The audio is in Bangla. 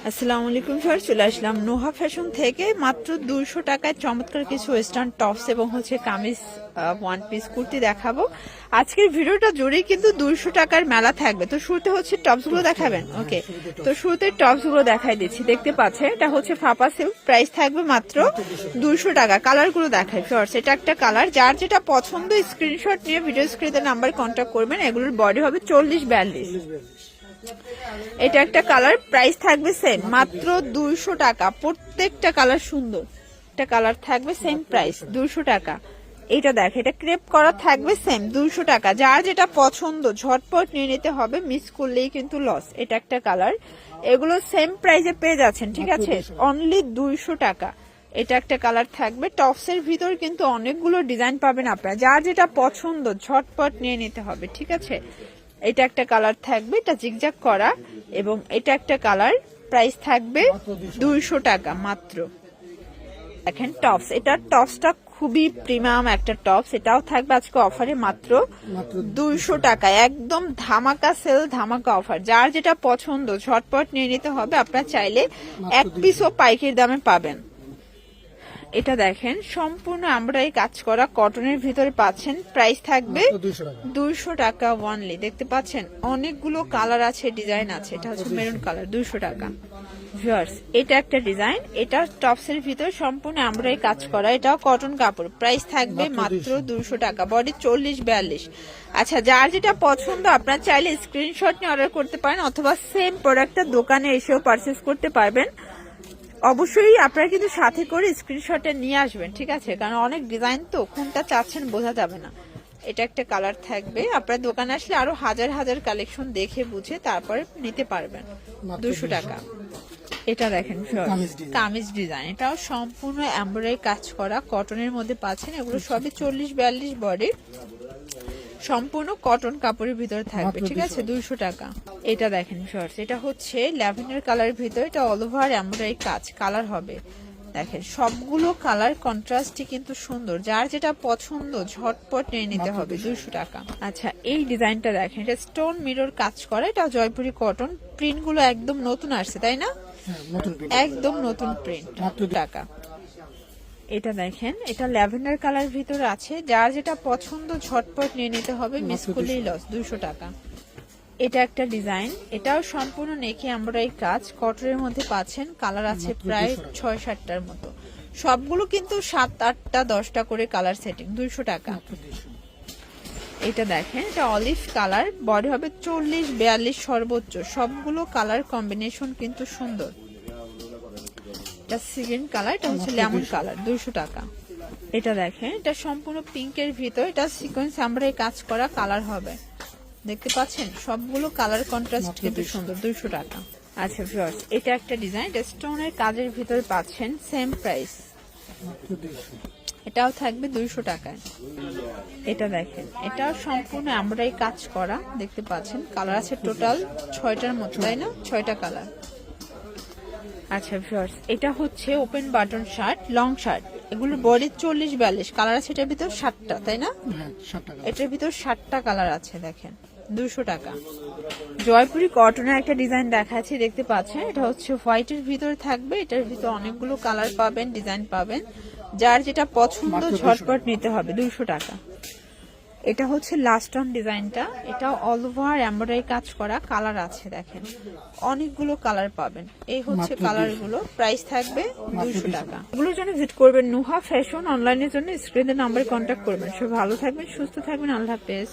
আসসালামু আলাইকুম স্যার, চলে আসলাম নোহা ফ্যাশন থেকে মাত্র 200 টাকায় চমৎকার কিছু ওয়েস্টার্ন টপস এবং হচ্ছে কামিজ ওয়ান পিস কুর্তি দেখাবো। আজকের ভিডিওটা জুড়েই কিন্তু 200 টাকার মেলা থাকবে। তো শুরুতে হচ্ছে টপস গুলো দেখাবেন। ওকে, তো শুরুতে টপস গুলো দেখাই দিচ্ছি। দেখতে পাচ্ছেন এটা হচ্ছে ফাপা সিল্ক, প্রাইস থাকবে মাত্র 200 টাকা। কালার গুলো দেখাই ফার্স্ট, এটা একটা কালার, যার যেটা পছন্দ স্ক্রিনশট নিয়ে ভিডিও স্ক্রিনে নাম্বার কন্ট্যাক্ট করবেন। এগুলোর বডি হবে 40-42। এটা একটা কালার, প্রাইস থাকবে সেম মাত্র 200 টাকা। প্রত্যেকটা কালার সুন্দর, একটা কালার থাকবে সেম প্রাইস 200 টাকা। এটা দেখ, এটা ক্রেপ করা থাকবে সেম 200 টাকা। যার যেটা পছন্দ ঝটপট নিয়ে নিতে হবে, মিস করলেই কিন্তু লস। এটা একটা কালার, এগুলো সেম প্রাইসে পেয়ে যাচ্ছেন, ঠিক আছে, অনলি 200 টাকা। এটা একটা কালার থাকবে। টপসের ভিতর কিন্তু অনেকগুলো ডিজাইন পাবেন আপনারা, যার যেটা পছন্দ ঝটপট নিয়ে নিতে হবে, ঠিক আছে। এটা একটা কালার থাকবে, এটা জিগজাগ করা, এবং এটা একটা কালার, প্রাইস থাকবে 200 টাকা মাত্র। দেখেন টপস, এটা টপসটা খুবই প্রিমিয়াম একটা টপস, এটাও থাকবে আজকে অফারে মাত্র 200 টাকা। একদম ধামাকা সেল, ধামাকা অফার। যার যেটা পছন্দ ঝটপট নিয়ে নিতে হবে। আপনারা চাইলে এক পিসও পাইকারি দামে পাবেন। এটা দেখেন সম্পূর্ণ আমরাই কাজ করা কটনের ভিতরে পাচ্ছেন, প্রাইস থাকবে 200 টাকা ওয়ানলি। দেখতে পাচ্ছেন অনেকগুলো কালার আছে, ডিজাইন আছে। এটা হচ্ছে মেরুন কালার, 200 টাকা। ভিউয়ার্স, এটা একটা ডিজাইন, এটা টপসের ভিতর সম্পূর্ণ আমরাই কাজ করা, এটাও কটন কাপড়, প্রাইস থাকবে মাত্র 200 টাকা। বডি 40-42। আচ্ছা, যার যেটা পছন্দ আপনার চাইলে স্ক্রিনশট নিয়ে অর্ডার করতে পারেন, অথবা সেম প্রোডাক্টটা দোকানে এসেও পারচেস করতে পারবেন। অবশ্যই আপনারা কিন্তু সাথে করে স্ক্রিনশটে নিয়ে আসবেন, ঠিক আছে, কারণ অনেক ডিজাইন তো কোনটা চাচ্ছেন বোঝা যাবে না। এটা একটা কালার থাকবে, আপনার দোকানে আসলে আরো হাজার হাজার কালেকশন দেখে বুঝে তারপরে নিতে পারবেন। 200 টাকা। এটা দেখেন কামিজ ডিজাইন, এটাও সম্পূর্ণ এমব্রয়ডারি কাজ করা কটনের মধ্যে পাচ্ছেন। এগুলো সবই 40-42 বডি, সম্পূর্ণ কটন কাপড়ের ভিতরে থাকবে, ঠিক আছে, 200 টাকা। এটা দেখেন শর্টস, এটা হচ্ছে ল্যাভেন্ডার কালারের ভিতরে, এটা অল ওভার এমব্রয়ডারি কাজ, কালার হবে। দেখেন সবগুলো কালার কন্ট্রাস্টই কিন্তু সুন্দর। যার যেটা পছন্দ ঝটপট নিয়ে নিতে হবে, 200 টাকা। আচ্ছা, এই ডিজাইনটা দেখেন, এটা স্টোন মিরর কাজ করা, এটা জয়পুরি কটন, প্রিন্ট গুলো একদম নতুন আসছে, তাই না, একদম নতুন প্রিন্ট, টাকা। এটা দেখেন, এটা ল্যাভেন্ডার কালার ভিতরে আছে, যার যেটা পছন্দ ঝটপট নিয়ে নিতে হবে, মিস করলেই লস, 200 টাকা। এটা একটা ডিজাইন, এটাও সম্পূর্ণ নেকি এমব্রয়ডারি কাজ, কটনের মধ্যে পাচ্ছেন, কালার আছে প্রায় 6-7টার মতো, সবগুলো কিন্তু 7-8টা 10টা করে কালার সেটিং, 200 টাকা। এটা দেখেন, এটা অলিভ কালার, বডি হবে 40-42 সর্বোচ্চ, সবগুলো কালার কম্বিনেশন কিন্তু সুন্দর। এটা সিগ্রিন কালার, এটা হচ্ছে লেমন কালার, 200 টাকা। এটা দেখেন, এটা সম্পূর্ণ পিঙ্কের ভিতর, এটা সিকোয়েন্স এমব্রয়ডারি কাজ করা, কালার হবে, দেখতে পাচ্ছেন সবগুলো কালার কন্ট্রাস্ট কিন্তু সুন্দর, 200 টাকা। আচ্ছা ভিউয়ার্স, এটা একটা ডিজাইন, এটা স্টোনের কাজের ভিতর পাচ্ছেন, সেম প্রাইস, এটাও থাকবে 200 টাকায়। এটা দেখেন, এটাও সম্পূর্ণ এমব্রয়ডারি কাজ করা, দেখতে পাচ্ছেন, কালার আছে টোটাল 6টার মতো, তাই না, 6টা কালার। আচ্ছা ভিউয়ার্স, এটা হচ্ছে open button shirt, long shirt, এগুলোর বডি 40-42, কালার আছে এটার ভিতর 7টা, তাই না, এটার ভিতর 7টা কালার আছে, দেখেন 200 টাকা। জয়পুরি কটনের একটা ডিজাইন দেখাচ্ছি, দেখতে পাচ্ছেন, এটা হচ্ছে হোয়াইটের ভিতরে থাকবে, এটার ভিতর অনেকগুলো কালার পাবেন, ডিজাইন পাবেন, যার যেটা পছন্দ ঝটপট নিতে হবে, 200 টাকা। এটা হচ্ছে লাস্ট অন ডিজাইনটা, এটা অল ওভার এমব্রয়ডারি কাজ করা, কালার আছে, দেখেন অনেকগুলো কালার পাবেন, এই হচ্ছে কালার গুলো, প্রাইস থাকবে 200 টাকা। এগুলোর জন্য ভিজিট করবেন নোহা ফ্যাশন, অনলাইনের জন্য স্ক্রিনের নাম্বারে কন্ট্যাক্ট করবেন। সব ভালো থাকবেন, সুস্থ থাকবেন, আল্লাহ হাফেজ।